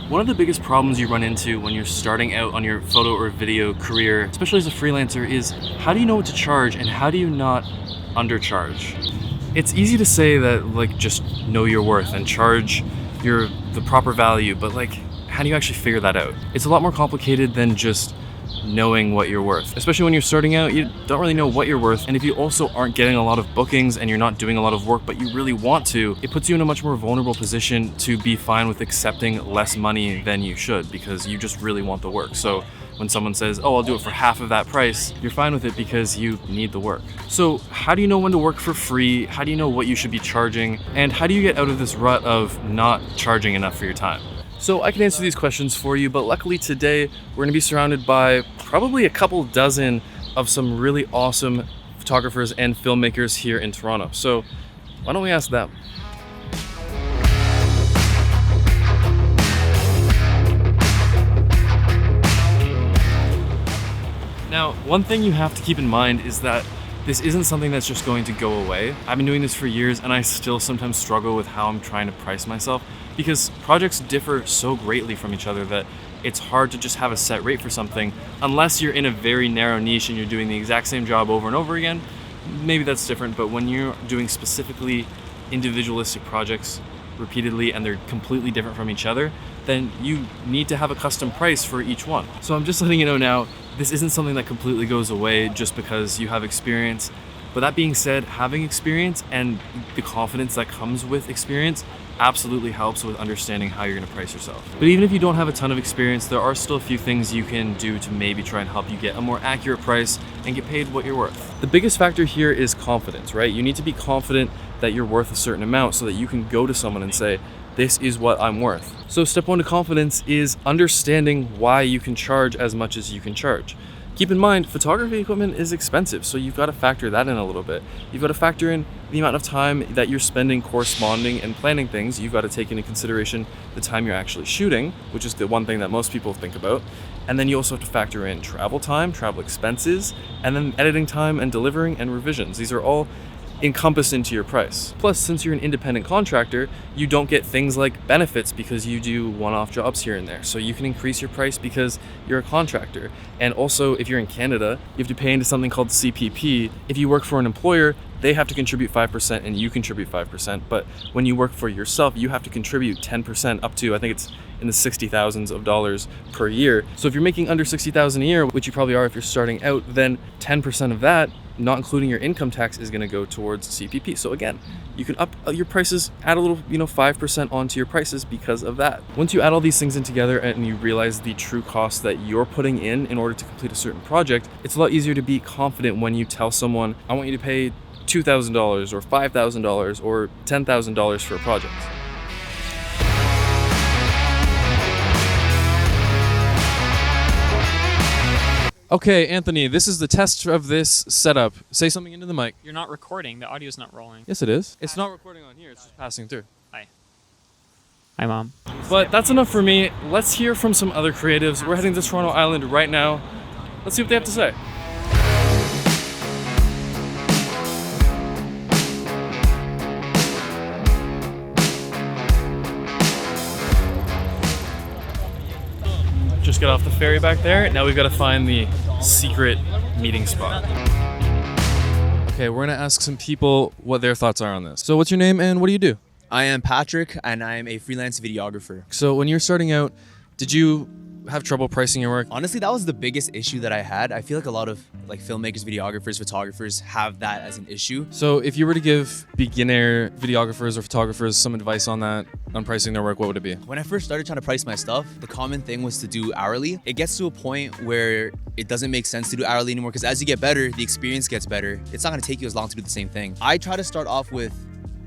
One of the biggest problems you run into when you're starting out on your photo or video career, especially as a freelancer, is how do you know what to charge and how do you not undercharge? It's easy to say that, like, just know your worth and charge the proper value, but like, how do you actually figure that out? It's a lot more complicated than just knowing what you're worth. Especially when you're starting out, you don't really know what you're worth, and if you also aren't getting a lot of bookings and you're not doing a lot of work but you really want to, it puts you in a much more vulnerable position to be fine with accepting less money than you should because you just really want the work. So when someone says, oh, I'll do it for half of that price, you're fine with it because you need the work. So how do you know when to work for free? How do you know what you should be charging? And how do you get out of this rut of not charging enough for your time? So I can answer these questions for you, but luckily today we're gonna be surrounded by probably a couple dozen of some really awesome photographers and filmmakers here in Toronto. So why don't we ask them? Now, one thing you have to keep in mind is that this isn't something that's just going to go away. I've been doing this for years and I still sometimes struggle with how I'm trying to price myself because projects differ so greatly from each other that it's hard to just have a set rate for something unless you're in a very narrow niche and you're doing the exact same job over and over again. Maybe that's different, but when you're doing specifically individualistic projects repeatedly and they're completely different from each other, then you need to have a custom price for each one. So I'm just letting you know now, this isn't something that completely goes away just because you have experience. But that being said, having experience and the confidence that comes with experience absolutely helps with understanding how you're gonna price yourself. But even if you don't have a ton of experience, there are still a few things you can do to maybe try and help you get a more accurate price and get paid what you're worth. The biggest factor here is confidence, right? You need to be confident that you're worth a certain amount so that you can go to someone and say, this is what I'm worth. So step one to confidence is understanding why you can charge as much as you can charge. Keep in mind, photography equipment is expensive, so you've got to factor that in a little bit. You've got to factor in the amount of time that you're spending corresponding and planning things. You've got to take into consideration the time you're actually shooting, which is the one thing that most people think about. And then you also have to factor in travel time, travel expenses, and then editing time and delivering and revisions. These are all encompassed into your price. Plus, since you're an independent contractor, you don't get things like benefits because you do one-off jobs here and there. So you can increase your price because you're a contractor. And also, if you're in Canada, you have to pay into something called CPP. If you work for an employer, they have to contribute 5% and you contribute 5%. But when you work for yourself, you have to contribute 10% up to, I think it's in the $60,000s of dollars per year. So if you're making under $60,000 a year, which you probably are if you're starting out, then 10% of that, not including your income tax, is going to go towards CPP. So again, you can up your prices, add a little, 5% onto your prices because of that. Once you add all these things in together and you realize the true cost that you're putting in order to complete a certain project, it's a lot easier to be confident when you tell someone, I want you to pay $2,000 or $5,000 or $10,000 for a project. Okay, Anthony, this is the test of this setup. Say something into the mic. You're not recording. The audio's not rolling. Yes, it is. It's not recording on here. It's just passing through. Hi. Hi, Mom. But that's enough for me. Let's hear from some other creatives. We're heading to Toronto Island right now. Let's see what they have to say. Just got off the ferry back there. Now we've got to find the secret meeting spot. Okay, we're gonna ask some people what their thoughts are on this. So what's your name and what do you do? I am Patrick and I am a freelance videographer. So when you're starting out, did you have trouble pricing your work? Honestly, that was the biggest issue that I had. I feel like a lot of filmmakers, videographers, photographers have that as an issue. So if you were to give beginner videographers or photographers some advice on that, on pricing their work, what would it be? When I first started trying to price my stuff, the common thing was to do hourly. It gets to a point where it doesn't make sense to do hourly anymore because as you get better, the experience gets better. It's not gonna take you as long to do the same thing. I try to start off with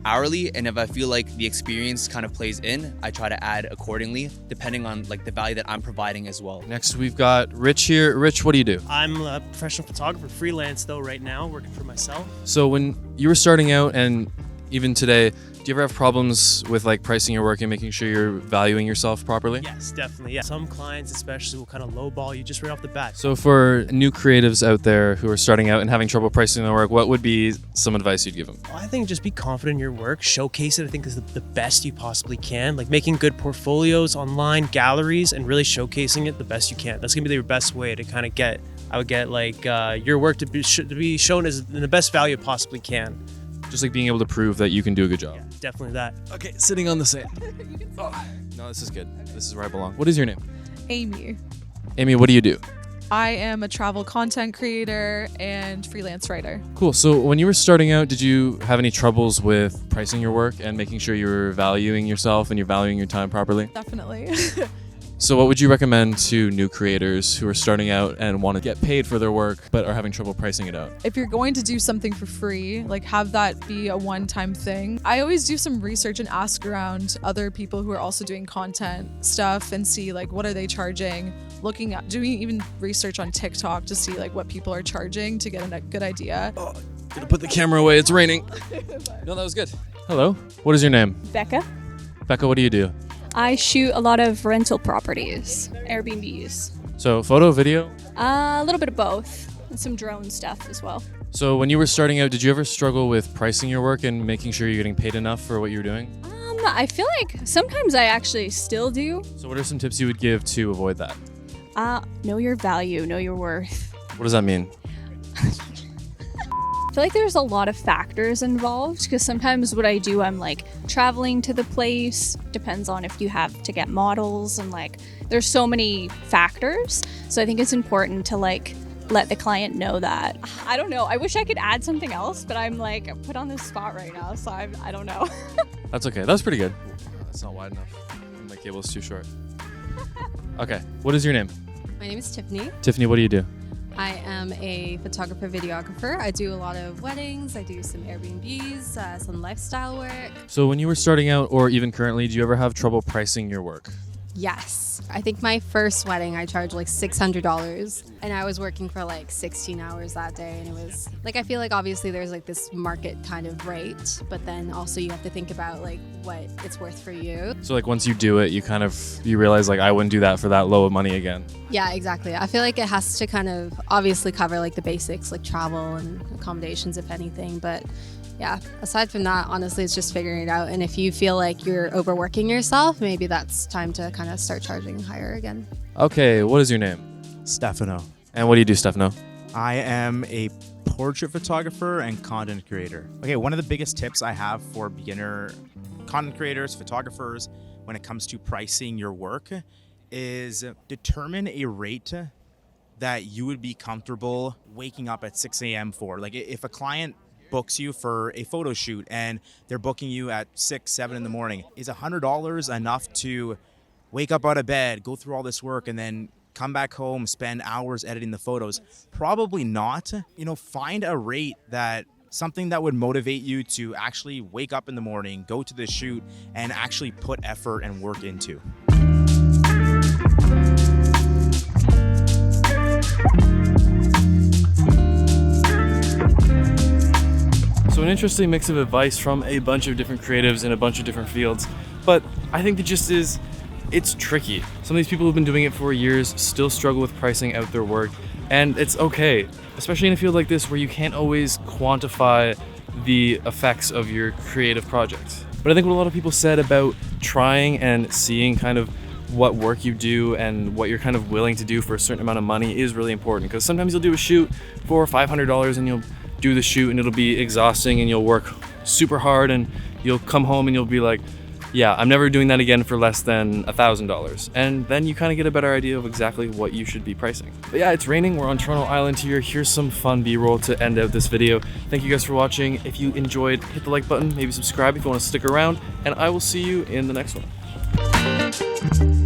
hourly, and if I feel like the experience kind of plays in, I try to add accordingly, depending on the value that I'm providing as well. Next, we've got Rich here. Rich, what do you do? I'm a professional photographer, freelance though right now, working for myself. So when you were starting out and even today, Do you ever have problems with like pricing your work and making sure you're valuing yourself properly? Yes, definitely. Yeah. Some clients especially will kind of lowball you just right off the bat. So for new creatives out there who are starting out and having trouble pricing their work, what would be some advice you'd give them? I think just be confident in your work, showcase it. I think is the best you possibly can. Like making good portfolios online, galleries, and really showcasing it the best you can. That's gonna be your best way to kind of get, I would get like your work to be shown as in the best value it possibly can. Just like being able to prove that you can do a good job. Yeah, definitely that. Okay, sitting on the sand. Oh, no, this is good. This is where I belong. What is your name? Amy. Amy, what do you do? I am a travel content creator and freelance writer. Cool. So when you were starting out, did you have any troubles with pricing your work and making sure you were valuing yourself and you're valuing your time properly? Definitely. So what would you recommend to new creators who are starting out and want to get paid for their work but are having trouble pricing it out? If you're going to do something for free, like have that be a one-time thing. I always do some research and ask around other people who are also doing content stuff and see like what are they charging, looking at doing even research on TikTok to see like what people are charging to get a good idea. Oh, gonna put the camera away. It's raining. No, that was good. Hello. What is your name? Becca. Becca, what do you do? I shoot a lot of rental properties, Airbnbs. So photo, video? A little bit of both, and some drone stuff as well. So when you were starting out, did you ever struggle with pricing your work and making sure you're getting paid enough for what you're doing? I feel like sometimes I actually still do. So what are some tips you would give to avoid that? Know your value, know your worth. What does that mean? I feel like there's a lot of factors involved because sometimes what I do, I'm like traveling to the place, depends on if you have to get models and like there's so many factors. So I think it's important to like let the client know that. I don't know. I wish I could add something else, but I'm like put on this spot right now, so I don't know. That's okay. That's pretty good. That's not wide enough. My cable is too short. Okay. What is your name? My name is Tiffany. Tiffany, what do you do? I am a photographer, videographer. I do a lot of weddings. I do some Airbnbs, some lifestyle work. So when you were starting out or even currently, do you ever have trouble pricing your work? Yes. I think my first wedding, I charged like $600 and I was working for like 16 hours that day. And it was like, I feel like obviously there's like this market kind of rate, but then also you have to think about like what it's worth for you. So like once you do it, you realize like I wouldn't do that for that low of money again. Yeah, exactly. I feel like it has to kind of obviously cover like the basics, like travel and accommodations, if anything. But yeah, aside from that, honestly, it's just figuring it out. And if you feel like you're overworking yourself, maybe that's time to kind of start charging higher again. Okay, what is your name? Stefano. And what do you do, Stefano? I am a portrait photographer and content creator. Okay, one of the biggest tips I have for beginner content creators, photographers, when it comes to pricing your work is determine a rate that you would be comfortable waking up at 6 a.m. for. Like if a client books you for a photo shoot and they're booking you at 6, 7 in the morning, is $100 enough to wake up out of bed, go through all this work, and then come back home, spend hours editing the photos? Probably not. Find a rate something that would motivate you to actually wake up in the morning, go to the shoot, and actually put effort and work into. So an interesting mix of advice from a bunch of different creatives in a bunch of different fields. But I think the gist is, it's tricky. Some of these people who've been doing it for years still struggle with pricing out their work, and it's okay, especially in a field like this where you can't always quantify the effects of your creative project. But I think what a lot of people said about trying and seeing kind of what work you do and what you're kind of willing to do for a certain amount of money is really important, because sometimes you'll do a shoot for $500 and you'll do the shoot and it'll be exhausting and you'll work super hard and you'll come home and you'll be like, yeah, I'm never doing that again for less than $1,000. And then you kind of get a better idea of exactly what you should be pricing. But yeah, it's raining. We're on Toronto Island here. Here's some fun B-roll to end out this video. Thank you guys for watching. If you enjoyed, hit the like button, maybe subscribe if you want to stick around, and I will see you in the next one.